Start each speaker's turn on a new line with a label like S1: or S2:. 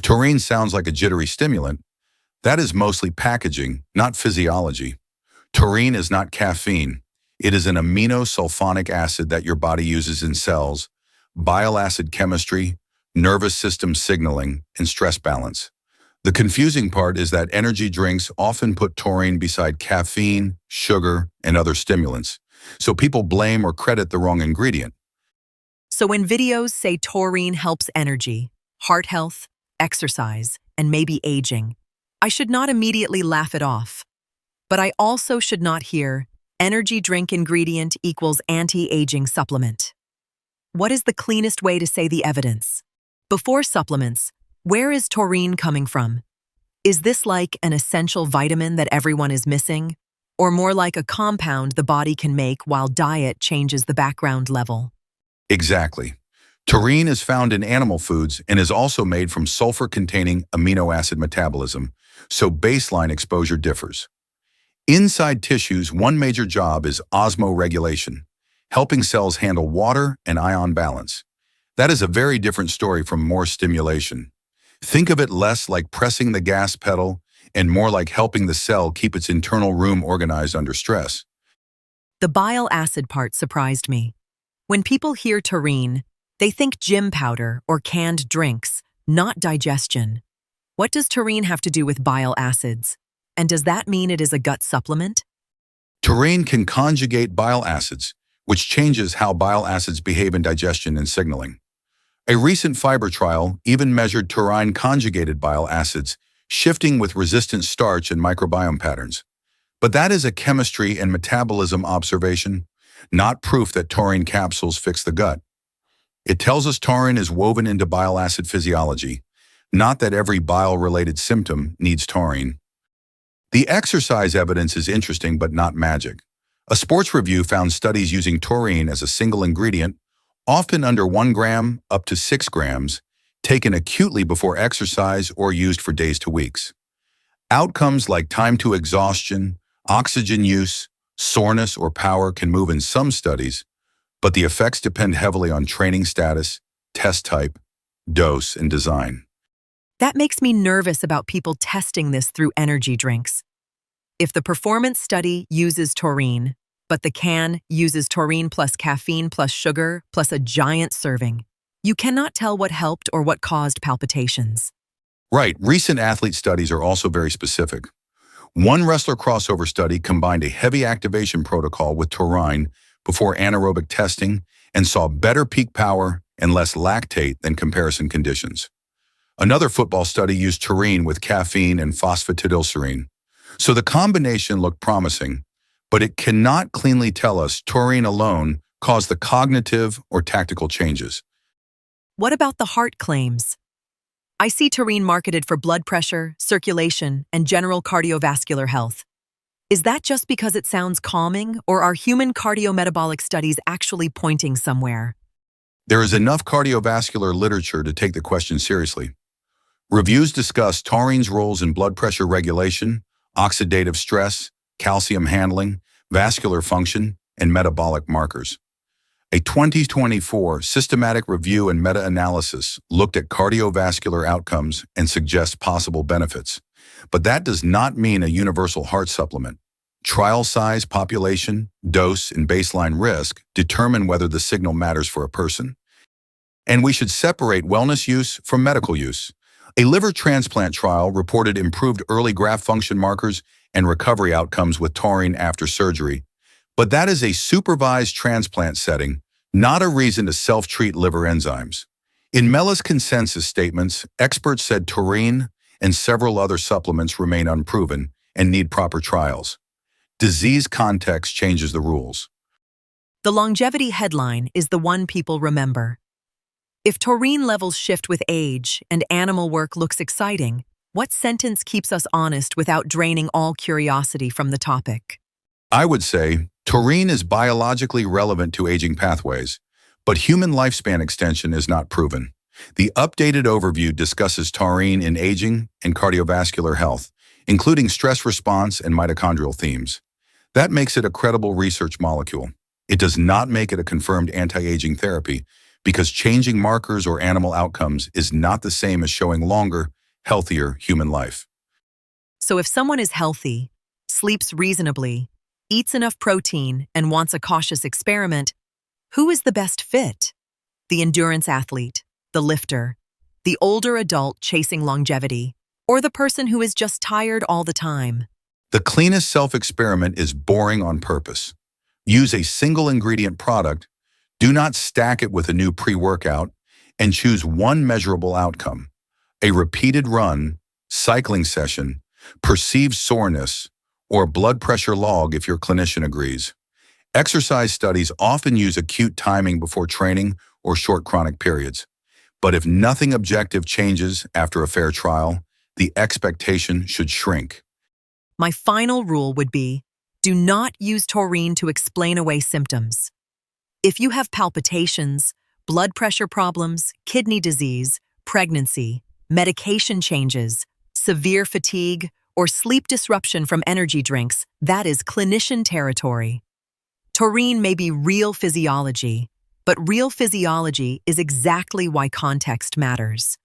S1: taurine sounds like a jittery stimulant, that is mostly packaging, not physiology. Taurine is not caffeine. It is an amino-sulfonic acid that your body uses in cells, bile-acid chemistry, nervous system signaling, and stress balance. The confusing part is that energy drinks often put taurine beside caffeine, sugar, and other stimulants, so people blame or credit the wrong ingredient.
S2: So when videos say taurine helps energy, heart health, exercise, and maybe aging, I should not immediately laugh it off. But I also should not hear energy drink ingredient equals anti-aging supplement. What is the cleanest way to say the evidence? Before supplements, where is taurine coming from? Is this like an essential vitamin that everyone is missing? Or more like a compound the body can make while diet changes the background level?
S1: Exactly. Taurine is found in animal foods and is also made from sulfur-containing amino acid metabolism, so baseline exposure differs. Inside tissues, one major job is osmoregulation, helping cells handle water and ion balance. That is a very different story from more stimulation. Think of it less like pressing the gas pedal and more like helping the cell keep its internal room organized under stress.
S2: The bile acid part surprised me. When people hear taurine, they think gym powder or canned drinks, not digestion. What does taurine have to do with bile acids? And does that mean it is a gut supplement?
S1: Taurine can conjugate bile acids, which changes how bile acids behave in digestion and signaling. A recent fiber trial even measured taurine-conjugated bile acids, shifting with resistant starch and microbiome patterns. But that is a chemistry and metabolism observation, not proof that taurine capsules fix the gut. It tells us taurine is woven into bile acid physiology, not that every bile-related symptom needs taurine. The exercise evidence is interesting but not magic. A sports review found studies using taurine as a single ingredient, often under 1 gram up to 6 grams, taken acutely before exercise or used for days to weeks. Outcomes like time to exhaustion, oxygen use, soreness, or power can move in some studies, but the effects depend heavily on training status, test type, dose, and design.
S2: That makes me nervous about people testing this through energy drinks. If the performance study uses taurine, but the can uses taurine plus caffeine plus sugar plus a giant serving, you cannot tell what helped or what caused palpitations.
S1: Right, recent athlete studies are also very specific. One wrestler crossover study combined a heavy activation protocol with taurine before anaerobic testing and saw better peak power and less lactate than comparison conditions. Another football study used taurine with caffeine and phosphatidylserine. So the combination looked promising, but it cannot cleanly tell us taurine alone caused the cognitive or tactical changes.
S2: What about the heart claims? I see taurine marketed for blood pressure, circulation, and general cardiovascular health. Is that just because it sounds calming, or are human cardiometabolic studies actually pointing somewhere?
S1: There is enough cardiovascular literature to take the question seriously. Reviews discuss taurine's roles in blood pressure regulation, oxidative stress, calcium handling, vascular function, and metabolic markers. A 2024 systematic review and meta-analysis looked at cardiovascular outcomes and suggests possible benefits. But that does not mean a universal heart supplement. Trial size, population, dose, and baseline risk determine whether the signal matters for a person. And we should separate wellness use from medical use. A liver transplant trial reported improved early graft function markers and recovery outcomes with taurine after surgery. But that is a supervised transplant setting, not a reason to self-treat liver enzymes. In Mella's consensus statements, experts said taurine and several other supplements remain unproven and need proper trials. Disease context changes the rules.
S2: The longevity headline is the one people remember. If taurine levels shift with age and animal work looks exciting, what sentence keeps us honest without draining all curiosity from the topic?
S1: I would say taurine is biologically relevant to aging pathways, but human lifespan extension is not proven. The updated overview discusses taurine in aging and cardiovascular health, including stress response and mitochondrial themes. That makes it a credible research molecule. It does not make it a confirmed anti-aging therapy, because changing markers or animal outcomes is not the same as showing longer, healthier human life.
S2: So if someone is healthy, sleeps reasonably, eats enough protein, and wants a cautious experiment, who is the best fit? The endurance athlete, the lifter, the older adult chasing longevity, or the person who is just tired all the time?
S1: The cleanest self-experiment is boring on purpose. Use a single ingredient product, do not stack it with a new pre-workout, and choose one measurable outcome: a repeated run, cycling session, perceived soreness, or blood pressure log if your clinician agrees. Exercise studies often use acute timing before training or short chronic periods. But if nothing objective changes after a fair trial, the expectation should shrink.
S2: My final rule would be, do not use taurine to explain away symptoms. If you have palpitations, blood pressure problems, kidney disease, pregnancy, medication changes, severe fatigue, or sleep disruption from energy drinks, that is clinician territory. Taurine may be real physiology, but real physiology is exactly why context matters.